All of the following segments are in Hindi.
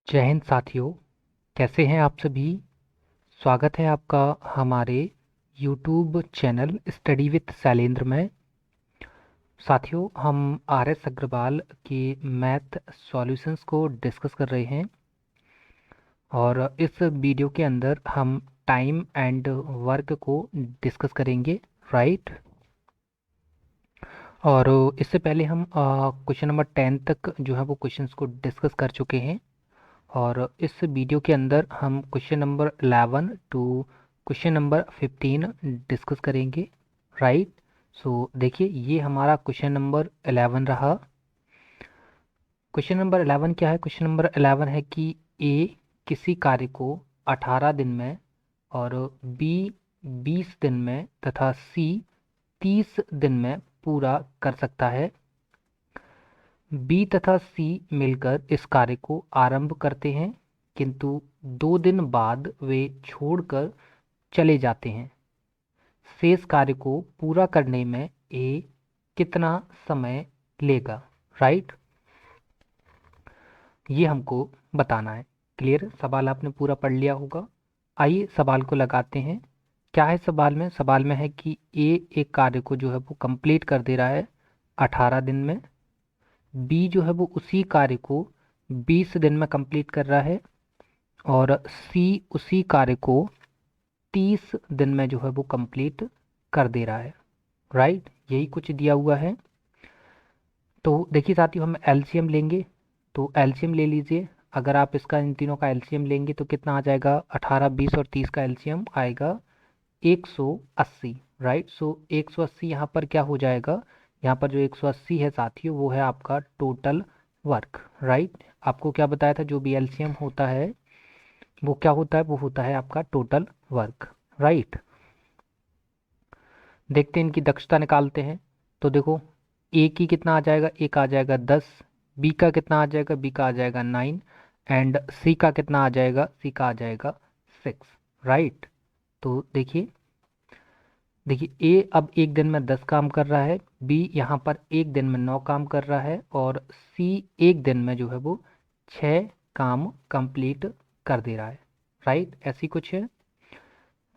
जय हिंद साथियों। कैसे हैं आप सभी। स्वागत है आपका हमारे YouTube channel study with Shailendra में। साथियों, हम आर एस अग्रवाल के मैथ सॉल्यूशंस को डिस्कस कर रहे हैं और इस वीडियो के अंदर हम टाइम एंड वर्क को डिस्कस करेंगे। राइट। और इससे पहले हम क्वेश्चन नंबर 10 तक जो है वो क्वेश्चंस को डिस्कस कर चुके हैं और इस वीडियो के अंदर हम question number 11 to question number 15 discuss करेंगे। राइट। सो देखिए, ये हमारा क्वेश्चन नंबर 11 रहा। क्वेश्चन नंबर 11 क्या है? क्वेश्चन नंबर 11 है कि ए किसी कार्य को 18 दिन में और बी 20 दिन में तथा सी 30 दिन में पूरा कर सकता है। बी तथा सी मिलकर इस कार्य को आरंभ करते हैं, किंतु 2 दिन बाद वे छोड़कर चले जाते हैं। शेष कार्य को पूरा करने में ए कितना समय लेगा? राइट। ये हमको बताना है। क्लियर? सवाल आपने पूरा पढ़ लिया होगा। आइए सवाल को लगाते हैं। क्या है सवाल में? सवाल में है कि ए एक कार्य को जो है वो कंप्लीट कर दे रहा है 18 दिन में। बी जो है वो उसी कार्य को 20 दिन में कंप्लीट कर रहा है और सी उसी कार्य को 30 दिन में जो है वो कंप्लीट कर दे रहा है। राइट। यही कुछ दिया हुआ है। तो देखिए साथियों, हम एलसीएम लेंगे। तो एलसीएम ले लीजिए। अगर आप इसका इन तीनों का एलसीएम लेंगे तो कितना आ जाएगा? 18, 20 और 30 का एलसीएम आएगा 180। राइट। सो 180 यहाँ पर क्या हो जाएगा? यहाँ पर जो 180 है साथियों, वो है आपका टोटल वर्क। राइट। आपको क्या बताया था? जो भी एलसीएम होता है वो क्या होता है? वो होता है आपका टोटल वर्क। राइट। देखते हैं, इनकी दक्षता निकालते हैं। तो देखो, ए की कितना आ जाएगा? ए का आ जाएगा 10। बी का कितना आ जाएगा? बी का आ जाएगा 9। एंड सी का कितना आ जाएगा? सी का आ जाएगा 6। राइट। तो देखिए, ए अब एक दिन में 10 काम कर रहा है, बी यहाँ पर एक दिन में 9 काम कर रहा है और सी एक दिन में जो है वो 6 काम कंप्लीट कर दे रहा है। राइट। ऐसी कुछ है।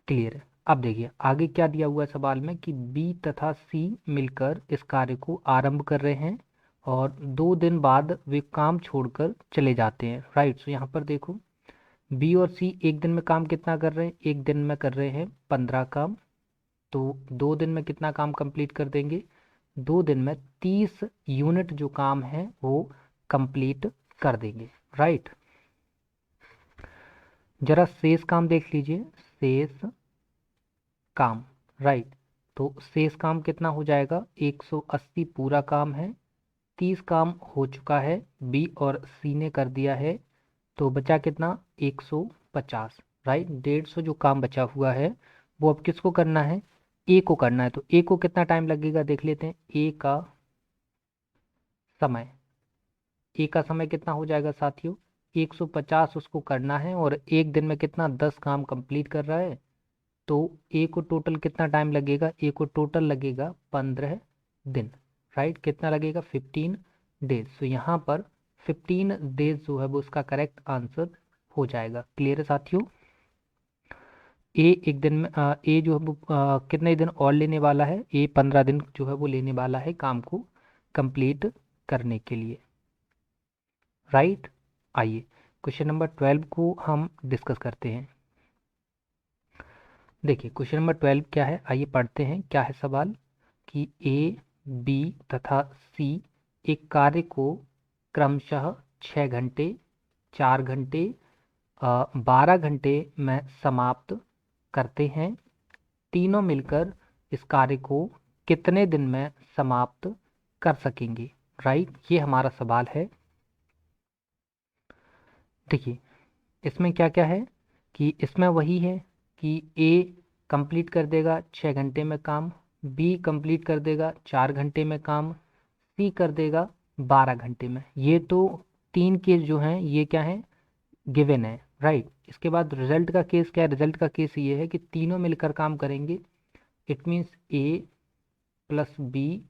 क्लियर है। अब देखिए आगे क्या दिया हुआ है सवाल में कि बी तथा सी मिलकर इस कार्य को आरंभ कर रहे हैं और 2 दिन बाद वे काम छोड़कर चले जाते हैं। राइट। सो यहाँ पर देखो, बी और सी एक दिन में काम कितना कर रहे हैं? एक दिन में कर रहे हैं 15 काम। तो 2 दिन में कितना काम कंप्लीट कर देंगे? 2 दिन में 30 यूनिट जो काम है वो कंप्लीट कर देंगे। राइट। जरा शेष काम देख लीजिए। शेष काम। राइट। तो शेष काम कितना हो जाएगा? 180 पूरा काम है, 30 काम हो चुका है, बी और सी ने कर दिया है। तो बचा कितना? 150। राइट। 150 जो काम बचा हुआ है वो अब किसको करना है? ए को करना है। तो ए को कितना टाइम लगेगा देख लेते हैं। ए का समय, ए का समय कितना हो जाएगा साथियों? 150 उसको करना है और एक दिन में कितना? 10 काम कंप्लीट कर रहा है। तो ए को टोटल कितना टाइम लगेगा? ए को टोटल लगेगा 15 दिन। राइट। कितना लगेगा? 15 डेज। तो यहाँ पर 15 डेज जो है वो उसका करेक्ट आंसर हो जाएगा। क्लियर है साथियों? ए एक दिन में ए जो है वो कितने दिन और लेने वाला है? ए 15 दिन जो है वो लेने वाला है काम को कंप्लीट करने के लिए। राइट। आइए क्वेश्चन नंबर 12 को हम डिस्कस करते हैं। देखिए क्वेश्चन नंबर 12 क्या है, आइए पढ़ते हैं। क्या है सवाल कि ए बी तथा सी एक कार्य को क्रमशः 6 घंटे, 4 घंटे, 12 घंटे में समाप्त करते हैं। तीनों मिलकर इस कार्य को कितने दिन में समाप्त कर सकेंगे? राइट। ये हमारा सवाल है। देखिए इसमें क्या क्या है कि इसमें वही है कि ए कंप्लीट कर देगा 6 घंटे में काम, बी कंप्लीट कर देगा 4 घंटे में काम, सी कर देगा 12 घंटे में। ये तो तीन केस जो हैं ये क्या है? गिवन है। राइट। इसके बाद रिजल्ट का केस क्या है? रिजल्ट का केस ये है कि तीनों मिलकर काम करेंगे। It means a plus b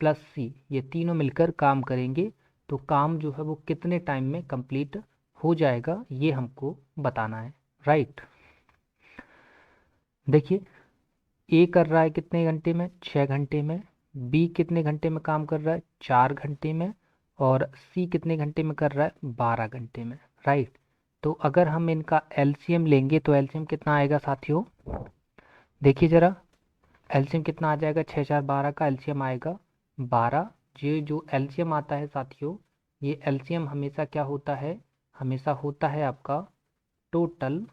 plus c, ये तीनों मिलकर काम करेंगे। तो काम जो है वो कितने टाइम में कंप्लीट हो जाएगा, ये हमको बताना है, राइट। देखिए ए कर रहा है कितने घंटे में, 6 घंटे में। बी कितने घंटे में काम कर रहा है, 4 घंटे में। और सी कितने घंटे में कर रहा है, 12 घंटे में, राइट। तो अगर हम इनका एलसीएम लेंगे तो एलसीएम कितना आएगा साथियों, देखिए जरा। एलसीएम कितना आ जाएगा, 6 4 12 का एलसीएम आएगा 12। ये जो एलसीएम आता है साथियों, ये एलसीएम हमेशा क्या होता है, हमेशा होता है आपका टोटल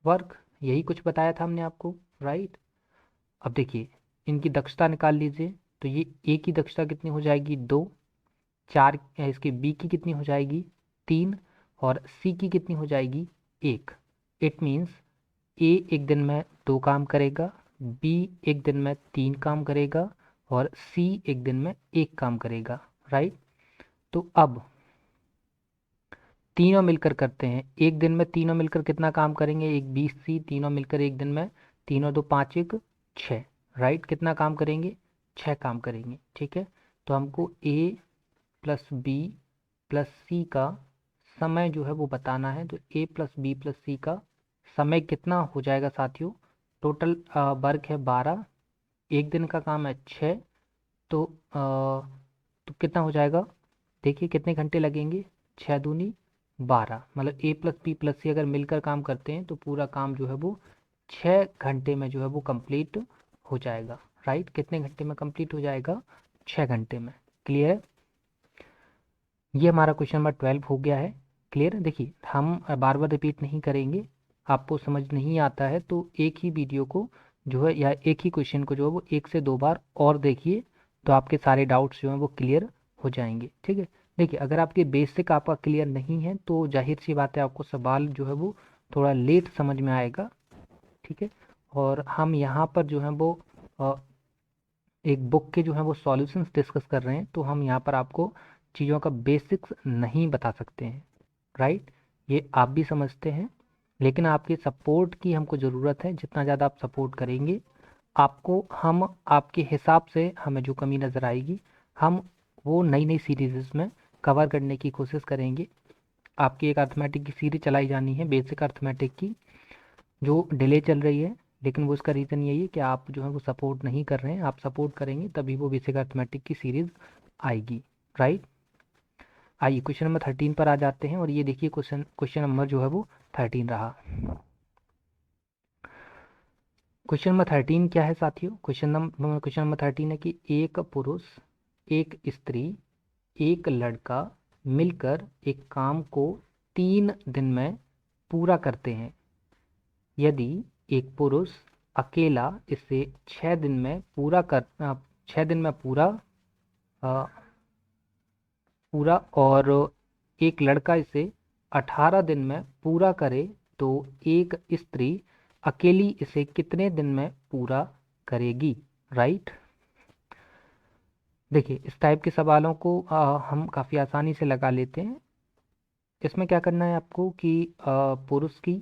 वर्क। यही कुछ बताया था हमने आपको, राइट। अब देखिए इनकी दक्षता निकाल लीजिए। तो ये ए की दक्षता कितनी हो जाएगी, 2। चार इसकी बी की कितनी हो जाएगी, 3। और सी की कितनी हो जाएगी, 1। इट मीन्स ए एक दिन में 2 काम करेगा, बी एक दिन में 3 काम करेगा, और सी एक दिन में 1 काम करेगा, राइट। तो अब तीनों मिलकर करते हैं, एक दिन में तीनों मिलकर कितना काम करेंगे, एक बी सी तीनों मिलकर एक दिन में, तीनों दो पाँच एक 6, राइट। कितना काम करेंगे, 6 काम करेंगे, ठीक है। तो हमको ए प्लस बी प्लस सी का समय जो है वो बताना है। तो ए प्लस बी प्लस सी का समय कितना हो जाएगा साथियों, टोटल वर्क है 12, एक दिन का काम है 6। तो तो कितना हो जाएगा, देखिए कितने घंटे लगेंगे, 6 दूनी 12, मतलब ए प्लस बी प्लस सी अगर मिलकर काम करते हैं तो पूरा काम जो है वो 6 घंटे में जो है वो कंप्लीट हो जाएगा, राइट। कितने घंटे में कंप्लीट हो जाएगा, 6 घंटे में। क्लियर है, ये हमारा क्वेश्चन नंबर 12 हो गया है। क्लियर है, देखिए हम बार बार रिपीट नहीं करेंगे। आपको समझ नहीं आता है तो एक ही वीडियो को जो है या एक ही क्वेश्चन को जो है वो 1 से 2 बार और देखिए, तो आपके सारे डाउट्स जो हैं वो क्लियर हो जाएंगे, ठीक है। देखिए अगर आपके बेसिक आपका क्लियर नहीं है तो जाहिर सी बात है आपको सवाल जो है वो थोड़ा लेट समझ में आएगा, ठीक है। और हम यहाँ पर जो है वो अ, एक बुक के जो है वो सॉल्यूशंस डिस्कस कर रहे हैं, तो हम यहाँ पर आपको चीज़ों का बेसिक्स नहीं बता सकते हैं, राइट। ये आप भी समझते हैं, लेकिन आपके सपोर्ट की हमको ज़रूरत है। जितना ज़्यादा आप सपोर्ट करेंगे आपको, हम आपके हिसाब से हमें जो कमी नज़र आएगी हम वो नई नई सीरीज़ में कवर करने की कोशिश करेंगे। आपकी एक अर्थमेटिक की सीरीज चलाई जानी है, बेसिक अर्थमेटिक की, जो डिले चल रही है। लेकिन वो उसका रीज़न यही है कि आप जो है वो सपोर्ट नहीं कर रहे हैं। आप सपोर्ट करेंगे तभी वो बेसिक अर्थमेटिक की सीरीज़ आएगी, राइट। आइए क्वेश्चन नंबर 13 पर आ जाते हैं। और ये देखिए क्वेश्चन नंबर जो है वो 13 रहा। क्वेश्चन नंबर 13 क्या है साथियों, क्वेश्चन नंबर 13 है कि एक पुरुष, एक स्त्री, एक लड़का मिलकर एक काम को 3 दिन में पूरा करते हैं। यदि एक पुरुष अकेला इसे 6 दिन में पूरा कर 6 दिन में अ, पूरा और एक लड़का इसे 18 दिन में पूरा करे तो एक स्त्री अकेली इसे कितने दिन में पूरा करेगी, राइट। देखिए इस टाइप के सवालों को हम काफ़ी आसानी से लगा लेते हैं। इसमें क्या करना है आपको कि पुरुष की,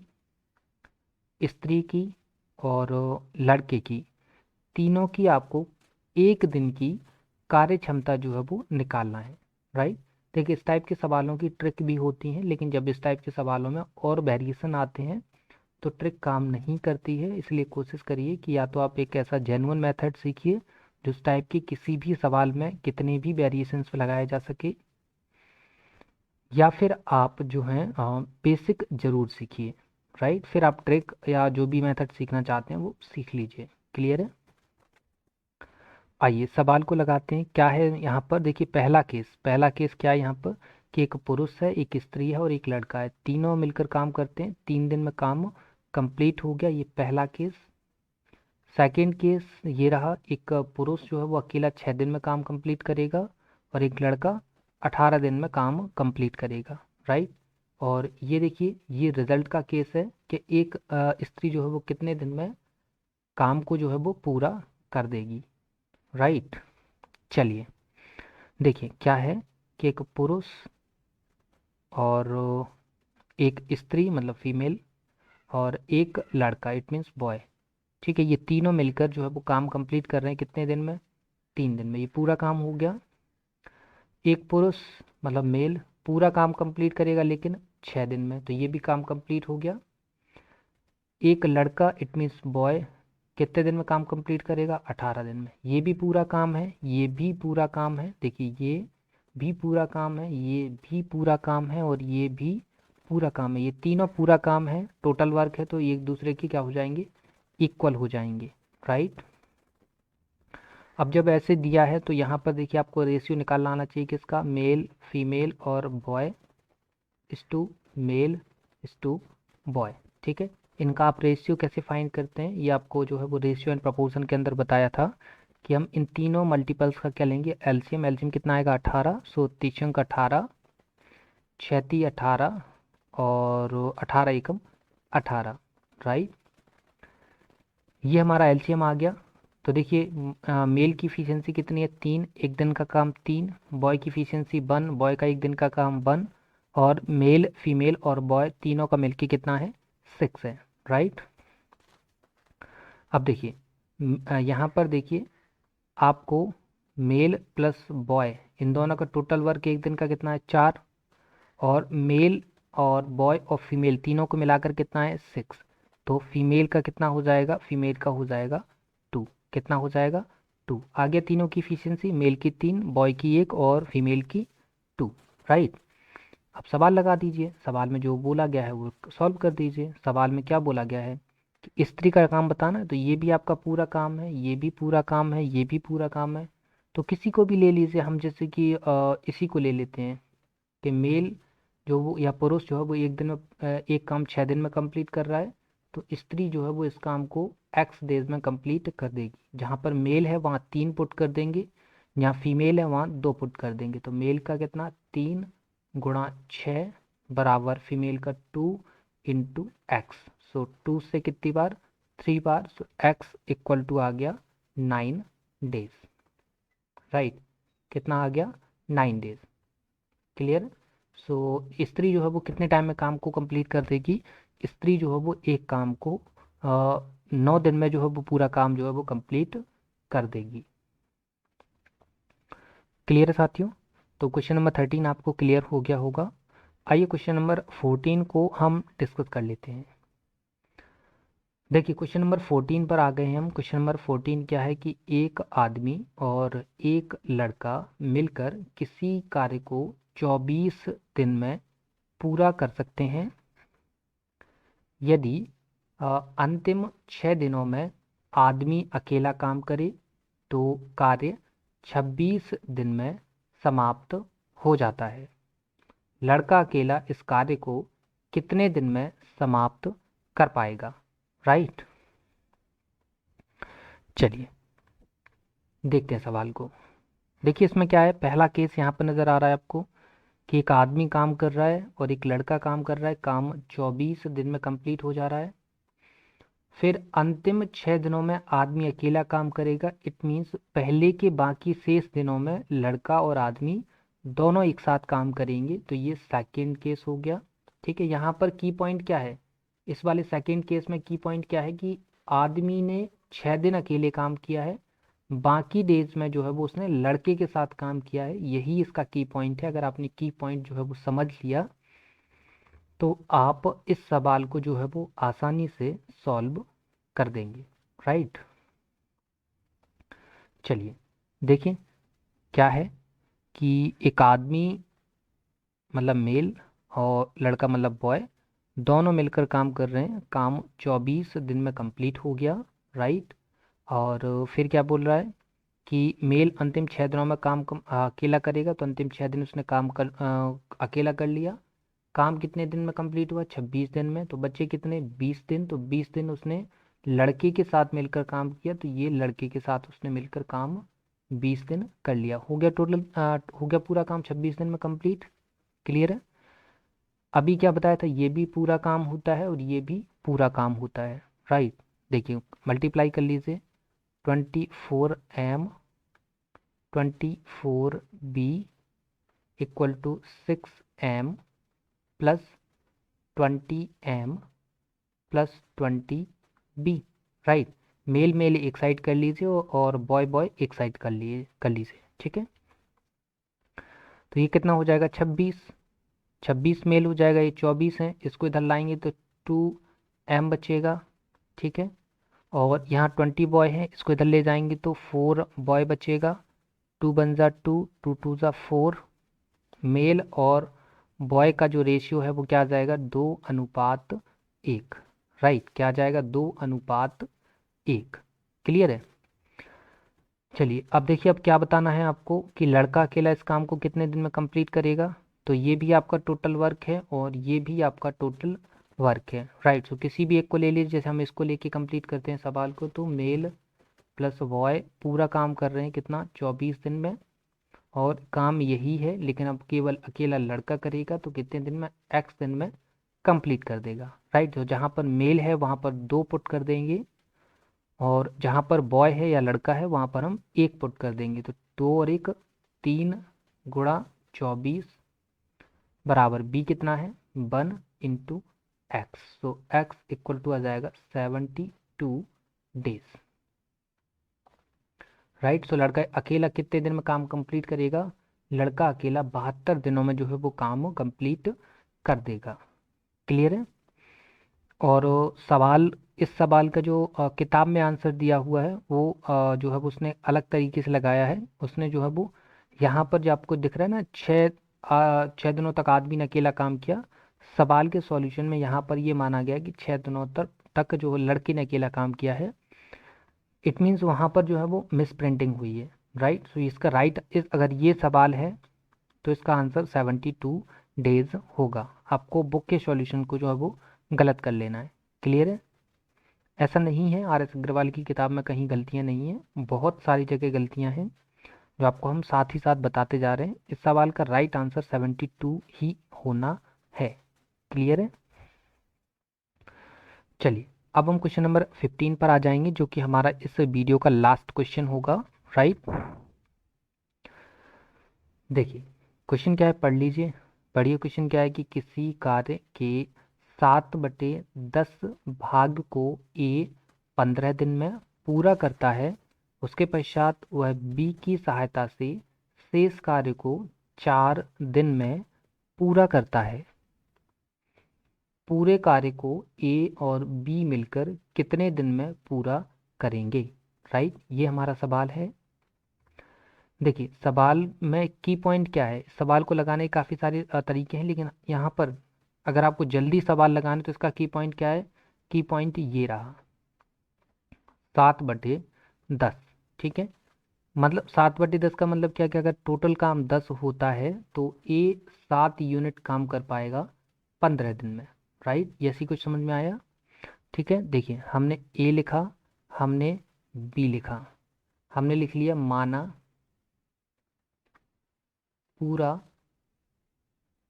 स्त्री की और लड़के की, तीनों की आपको एक दिन की कार्य क्षमता जो है वो निकालना है, राइट। देखिए इस टाइप के सवालों की ट्रिक भी होती हैं, लेकिन जब इस टाइप के सवालों में और वेरिएशन आते हैं तो ट्रिक काम नहीं करती है। इसलिए कोशिश करिए कि या तो आप एक ऐसा जेन्युइन मेथड सीखिए जो इस टाइप के किसी भी सवाल में कितने भी वेरिएशंस लगाए जा सके, या फिर आप जो हैं बेसिक ज़रूर सीखिए, राइट। फिर आप ट्रिक या जो भी मेथड सीखना चाहते हैं वो सीख लीजिए। क्लियर है, आइए सवाल को लगाते हैं। क्या है यहाँ पर, देखिए पहला केस क्या है यहाँ पर कि एक पुरुष है, एक स्त्री है और एक लड़का है, तीनों मिलकर काम करते हैं, 3 दिन में काम कंप्लीट हो गया, ये पहला केस। सेकंड केस ये रहा, एक पुरुष जो है वो अकेला 6 दिन में काम कंप्लीट करेगा और एक लड़का 18 दिन में काम कंप्लीट करेगा, राइट। और ये देखिए ये रिजल्ट का केस है कि एक स्त्री जो है वो कितने दिन में काम को जो है वो पूरा कर देगी, राइट। चलिए देखिए क्या है कि एक पुरुष और एक स्त्री मतलब फीमेल और एक लड़का इट मीन्स बॉय, ठीक है, ये तीनों मिलकर जो है वो काम कंप्लीट कर रहे हैं कितने दिन में, 3 दिन में। ये पूरा काम हो गया। एक पुरुष मतलब मेल पूरा काम कंप्लीट करेगा लेकिन 6 दिन में, तो ये भी काम कंप्लीट हो गया। एक लड़का इट मीन्स बॉय कितने दिन में काम कंप्लीट करेगा? 18 दिन में। ये भी पूरा काम है, ये भी पूरा काम है, देखिए ये भी पूरा काम है, ये भी पूरा काम है और ये भी पूरा काम है। ये तीनों पूरा काम है, टोटल वर्क है, तो ये एक दूसरे की क्या हो जाएंगे? इक्वल हो जाएंगे, राइट। अब जब ऐसे दिया है तो यहाँ पर देखिए आपको रेशियो निकालना आना चाहिए किसका? मेल फीमेल और बॉय इस टू मेल इस टू बॉय, ठीक है। इनका आप रेशियो कैसे फाइंड करते हैं, ये आपको जो है वो रेशियो एंड प्रोपोर्शन के अंदर बताया था कि हम इन तीनों मल्टीपल्स का क्या लेंगे? एलसीएम। एलसीएम कितना आएगा? 18। सो तीसंक 18, छती 18 और 18 एकम 18, राइट। ये हमारा एलसीएम आ गया। तो देखिए मेल की इफिशियंसी कितनी है? 3, एक दिन का काम 3। बॉय की इफिशियंसी 1, बॉय का एक दिन का काम 1। और मेल फीमेल और बॉय तीनों का मिलके कितना है? 6 है, राइट। अब देखिए यहाँ पर देखिए आपको मेल प्लस बॉय इन दोनों का टोटल वर्क एक दिन का कितना है? 4। और मेल और बॉय और फीमेल तीनों को मिलाकर कितना है? 6। तो फीमेल का कितना हो जाएगा? फीमेल का हो जाएगा 2। कितना हो जाएगा? 2। आ गया तीनों की इफिशियंसी, मेल की 3, बॉय की 1 और फीमेल की 2, राइट। अब सवाल लगा दीजिए, सवाल में जो बोला गया है वो सॉल्व कर दीजिए। सवाल में क्या बोला गया है कि स्त्री का काम बताना है, तो ये भी आपका पूरा काम है, ये भी पूरा काम है, ये भी पूरा काम है। तो किसी को भी ले लीजिए, हम जैसे कि इसी को ले लेते हैं कि मेल जो वो या पुरुष जो है वो एक दिन में एक काम 6 दिन में कंप्लीट कर रहा है, तो स्त्री जो है वो इस काम को एक्स डेज में कंप्लीट कर देगी। जहाँ पर मेल है वहाँ 3 पुट कर देंगे, जहाँ फीमेल है वहाँ 2 पुट कर देंगे। तो मेल का कितना? 3 × 6 बराबर फीमेल का 2 इंटू एक्स। सो 2 से कितनी बार? 3 बार। सो एक्स इक्वल टू आ गया 9 डेज, राइट। कितना आ गया? 9 डेज, क्लियर। सो स्त्री जो है वो कितने टाइम में काम को कंप्लीट कर देगी? स्त्री जो है वो एक काम को 9 दिन में जो है वो पूरा काम जो है वो कंप्लीट कर देगी। क्लियर है साथियों? तो क्वेश्चन नंबर 13 आपको क्लियर हो गया होगा। आइए क्वेश्चन नंबर 14 को हम डिस्कस कर लेते हैं। देखिए क्वेश्चन नंबर 14 पर आ गए हैं हम। क्वेश्चन नंबर 14 क्या है कि एक आदमी और एक लड़का मिलकर किसी कार्य को 24 दिन में पूरा कर सकते हैं यदि अंतिम 6 दिनों में आदमी अकेला काम करे तो कार्य 26 दिन में समाप्त हो जाता है। लड़का अकेला इस कार्य को कितने दिन में समाप्त कर पाएगा? राइट। चलिए देखते हैं सवाल को। देखिए इसमें क्या है, पहला केस यहाँ पर नज़र आ रहा है आपको कि एक आदमी काम कर रहा है और एक लड़का काम कर रहा है, काम 24 दिन में कंप्लीट हो जा रहा है। फिर अंतिम 6 दिनों में आदमी अकेला काम करेगा, इट मीन्स पहले के बाकी शेष दिनों में लड़का और आदमी दोनों एक साथ काम करेंगे। तो ये सेकंड केस हो गया, ठीक है। यहाँ पर की पॉइंट क्या है, इस वाले सेकंड केस में की पॉइंट क्या है कि आदमी ने 6 दिन अकेले काम किया है, बाकी डेज में जो है वो उसने लड़के के साथ काम किया है। यही इसका की पॉइंट है। अगर आपने की पॉइंट जो है वो समझ लिया तो आप इस सवाल को जो है वो आसानी से सॉल्व कर देंगे, राइट। चलिए देखिए क्या है कि एक आदमी मतलब मेल और लड़का मतलब बॉय दोनों मिलकर काम कर रहे हैं, काम 24 दिन में कंप्लीट हो गया, राइट। और फिर क्या बोल रहा है कि मेल अंतिम 6 दिनों में काम अकेला करेगा, तो अंतिम 6 दिन उसने काम अकेला कर लिया। काम कितने दिन में कंप्लीट हुआ? 26 दिन में। तो बच्चे कितने? 20 दिन। तो 20 दिन उसने लड़के के साथ मिलकर काम किया, तो ये लड़के के साथ उसने मिलकर काम 20 दिन कर लिया। हो गया टोटल, हो गया पूरा काम 26 दिन में कंप्लीट। क्लियर है? अभी क्या बताया था, ये भी पूरा काम होता है और ये भी पूरा काम होता है, राइट। देखिए मल्टीप्लाई कर लीजिए, 24m 24b equal to 6m plus 20m plus 20b, right. मेल मेल एक साइड कर लीजिए और बॉय बॉय एक साइड कर लीजिए, ठीक है। तो ये कितना हो जाएगा? 26 26 मेल हो जाएगा, ये 24 है, इसको इधर लाएंगे तो 2m बचेगा, ठीक है। और यहाँ 20 बॉय है, इसको इधर ले जाएंगे तो 4 बॉय बचेगा, 2 बन जा 2, 2 2 जा 4 मेल, और बॉय का जो रेशियो है वो क्या आ जाएगा, 2:1। राइट, क्या आ जाएगा, 2:1। क्लियर है। चलिए अब देखिए, अब क्या बताना है आपको कि लड़का अकेला इस काम को कितने दिन में कंप्लीट करेगा। तो ये भी आपका टोटल वर्क है और ये भी आपका टोटल वर्क है। राइट, सो किसी भी एक को ले लीजिए, जैसे हम इसको लेके कंप्लीट करते हैं सवाल को, तो मेल प्लस बॉय पूरा काम कर रहे हैं कितना, 24 दिन में, और काम यही है, लेकिन अब केवल अकेला लड़का करेगा तो कितने दिन में, एक्स दिन में कंप्लीट कर देगा। राइट, तो जहाँ पर मेल है वहाँ पर 2 पुट कर देंगे, और जहाँ पर बॉय है या लड़का है वहाँ पर हम 1 पुट कर देंगे, तो 2 और 1 3 गुणा 24 बराबर बी कितना है, 1 × x। So x equal to आ जाएगा 72 डेज। राइट, सो लड़का अकेला कितने दिन में काम कंप्लीट करेगा, लड़का अकेला 72 दिनों में जो है वो काम कंप्लीट कर देगा। क्लियर है। और सवाल, इस सवाल का जो किताब में आंसर दिया हुआ है वो जो है वो उसने अलग तरीके से लगाया है। उसने जो है वो यहाँ पर जो आपको दिख रहा है ना, 6 दिनों तक आदमी ने अकेला काम किया, सवाल के सॉल्यूशन में यहाँ पर ये माना गया कि 6 दिनों तक जो लड़के ने अकेला काम किया है। इट मीन्स वहाँ पर जो है वो मिस प्रिंटिंग हुई है। राइट, सो इसका राइट इस, अगर ये सवाल है तो इसका आंसर 72 डेज होगा। आपको बुक के सॉल्यूशन को जो है वो गलत कर लेना है। क्लियर है। ऐसा नहीं है, आर एस अग्रवाल की किताब में कहीं गलतियां नहीं हैं, बहुत सारी जगह गलतियां हैं जो आपको हम साथ ही साथ बताते जा रहे हैं। इस सवाल का राइट आंसर 72 ही होना है। क्लियर है। चलिए अब हम क्वेश्चन नंबर 15 पर आ जाएंगे, जो कि हमारा इस वीडियो का लास्ट क्वेश्चन होगा। राइट, देखिए क्वेश्चन क्या है, पढ़ लीजिए। पढ़िए क्वेश्चन क्या है कि किसी कार्य के 7/10 भाग को ए 15 दिन में पूरा करता है, उसके पश्चात वह बी की सहायता से शेष कार्य को 4 दिन में पूरा करता है। पूरे कार्य को ए और बी मिलकर कितने दिन में पूरा करेंगे। राइट, ये हमारा सवाल है। देखिए सवाल में की पॉइंट क्या है, सवाल को लगाने के काफ़ी सारे तरीके हैं, लेकिन यहाँ पर अगर आपको जल्दी सवाल लगाना तो इसका की पॉइंट क्या है, की पॉइंट ये रहा, 7/10। ठीक है, मतलब 7/10 का मतलब क्या, क्या अगर टोटल काम 10 होता है तो ए 7 यूनिट काम कर पाएगा 15 दिन में। राइट, ये ऐसी कुछ समझ में आया। ठीक है, देखिए हमने ए लिखा, हमने बी लिखा, हमने लिख लिया माना पूरा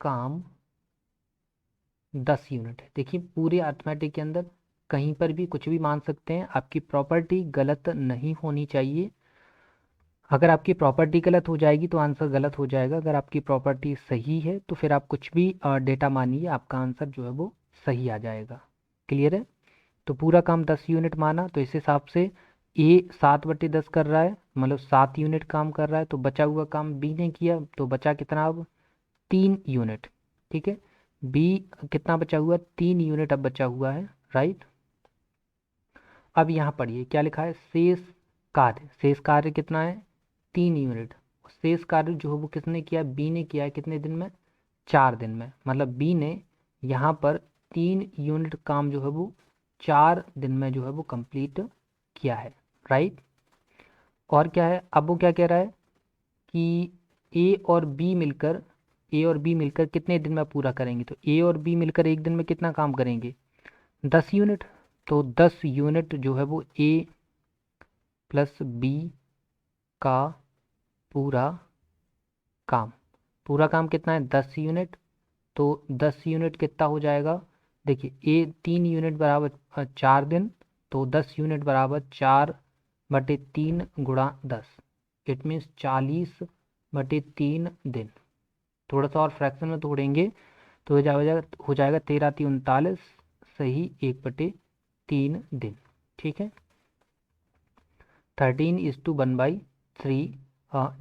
काम 10 यूनिट है। देखिए पूरे अर्थमेटिक के अंदर कहीं पर भी कुछ भी मान सकते हैं, आपकी प्रॉपर्टी गलत नहीं होनी चाहिए। अगर आपकी प्रॉपर्टी गलत हो जाएगी तो आंसर गलत हो जाएगा, अगर आपकी प्रॉपर्टी सही है तो फिर आप कुछ भी डेटा मानिए, आपका आंसर जो है वो सही आ जाएगा। क्लियर है। तो पूरा काम 10 यूनिट माना, तो इस हिसाब से ए 7/10 कर रहा है, मतलब 7 यूनिट काम कर रहा है, तो बचा हुआ काम बी ने किया, तो बचा कितना अब, 3 यूनिट। ठीक है, बी कितना बचा हुआ, 3 यूनिट अब बचा हुआ है। राइट, अब यहाँ पढ़िए क्या लिखा है, शेष कार्य, शेष कार्य कितना है, 3 यूनिट। शेष कार्य जो है वो किसने किया, बी ने किया है, कितने दिन में, 4 दिन में, मतलब बी ने यहाँ पर 3 यूनिट काम जो है वो 4 दिन में जो है वो कंप्लीट किया है। राइट, और क्या है, अब वो क्या कह रहा है कि ए और बी मिलकर, ए और बी मिलकर कितने दिन में पूरा करेंगे, तो ए और बी मिलकर एक दिन में कितना काम करेंगे, 10 यूनिट। तो 10 यूनिट जो है वो ए प्लस बी का पूरा काम, पूरा काम कितना है, 10 यूनिट। तो 10 यूनिट कितना हो जाएगा, देखिए ए 3 यूनिट बराबर 4 दिन, तो 10 यूनिट बराबर 4/3 × 10, इट मीन्स 40/3 दिन। थोड़ा सा और फ्रैक्शन में तोड़ेंगे तो हो जाएगा 13×3 = 39, सही 1/3 दिन। ठीक है, 13:1/3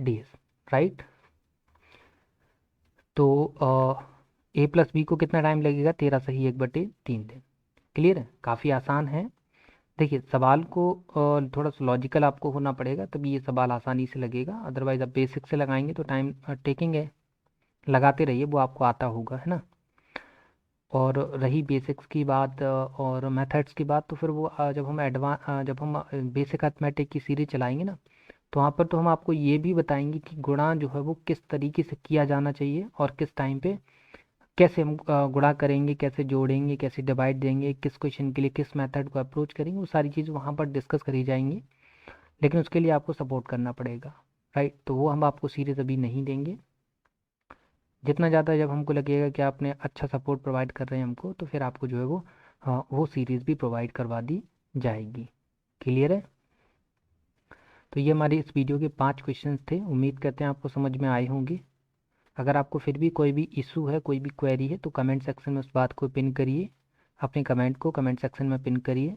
डेज। राइट, तो ए प्लस बी को कितना टाइम लगेगा, 13 सही 1/3 दिन। क्लियर है, काफ़ी आसान है। देखिए सवाल को थोड़ा सा लॉजिकल आपको होना पड़ेगा, तभी ये सवाल आसानी से लगेगा, अदरवाइज आप बेसिक से लगाएंगे तो टाइम टेकिंग है। लगाते रहिए, वो आपको आता होगा, है ना। और रही बेसिक्स की बात और मेथड्स की बात, तो फिर वो जब हम बेसिक अर्थमेटिक की सीरीज चलाएंगे ना, तो वहाँ पर तो हम आपको ये भी बताएंगे कि गुणा जो है वो किस तरीके से किया जाना चाहिए और किस टाइम पे कैसे हम गुणा करेंगे, कैसे जोड़ेंगे, कैसे डिवाइड देंगे, किस क्वेश्चन के लिए किस मेथड को अप्रोच करेंगे, वो सारी चीज़ वहाँ पर डिस्कस करी जाएंगी। लेकिन उसके लिए आपको सपोर्ट करना पड़ेगा, राइट। तो वो हम आपको सीरीज अभी नहीं देंगे। जितना ज़्यादा जब हमको लगेगा कि आपने अच्छा सपोर्ट प्रोवाइड कर रहे हैं हमको, तो फिर आपको जो है वो वो सीरीज़ भी प्रोवाइड करवा दी जाएगी। क्लियर है। तो ये हमारी इस वीडियो के 5 क्वेश्चंस थे, उम्मीद करते हैं आपको समझ में आए होंगे। अगर आपको फिर भी कोई भी इशू है, कोई भी क्वेरी है, तो कमेंट सेक्शन में उस बात को पिन करिए, अपने कमेंट को कमेंट सेक्शन में पिन करिए।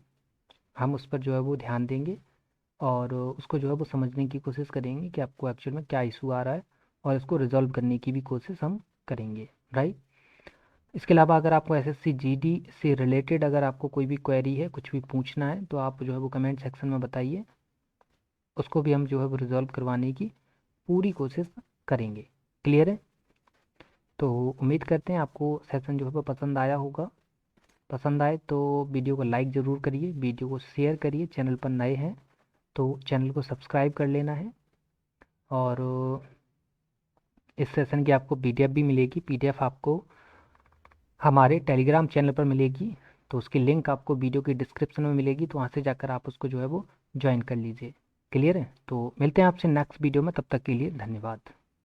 हम उस पर जो है वो ध्यान देंगे और उसको जो है वो समझने की कोशिश करेंगे कि आपको एक्चुअल में क्या इशू आ रहा है, और इसको रिजॉल्व करने की भी कोशिश हम करेंगे, राइट। इसके अलावा अगर आपको एसएससी जीडी से रिलेटेड अगर आपको कोई भी क्वेरी है, कुछ भी पूछना है, तो आप जो है वो कमेंट सेक्शन में बताइए, उसको भी हम जो है वो रिजॉल्व करवाने की पूरी कोशिश करेंगे। क्लियर है। तो उम्मीद करते हैं आपको सेशन जो है वो पसंद आया होगा। पसंद आए तो वीडियो को लाइक ज़रूर करिए, वीडियो को शेयर करिए, चैनल पर नए हैं तो चैनल को सब्सक्राइब कर लेना है। और इस सेशन की आपको पीडीएफ भी मिलेगी, पीडीएफ आपको हमारे टेलीग्राम चैनल पर मिलेगी, तो उसकी लिंक आपको वीडियो की डिस्क्रिप्शन में मिलेगी, तो वहाँ से जाकर आप उसको जो है वो ज्वाइन कर लीजिए। क्लियर है। तो मिलते हैं आपसे नेक्स्ट वीडियो में, तब तक के लिए धन्यवाद।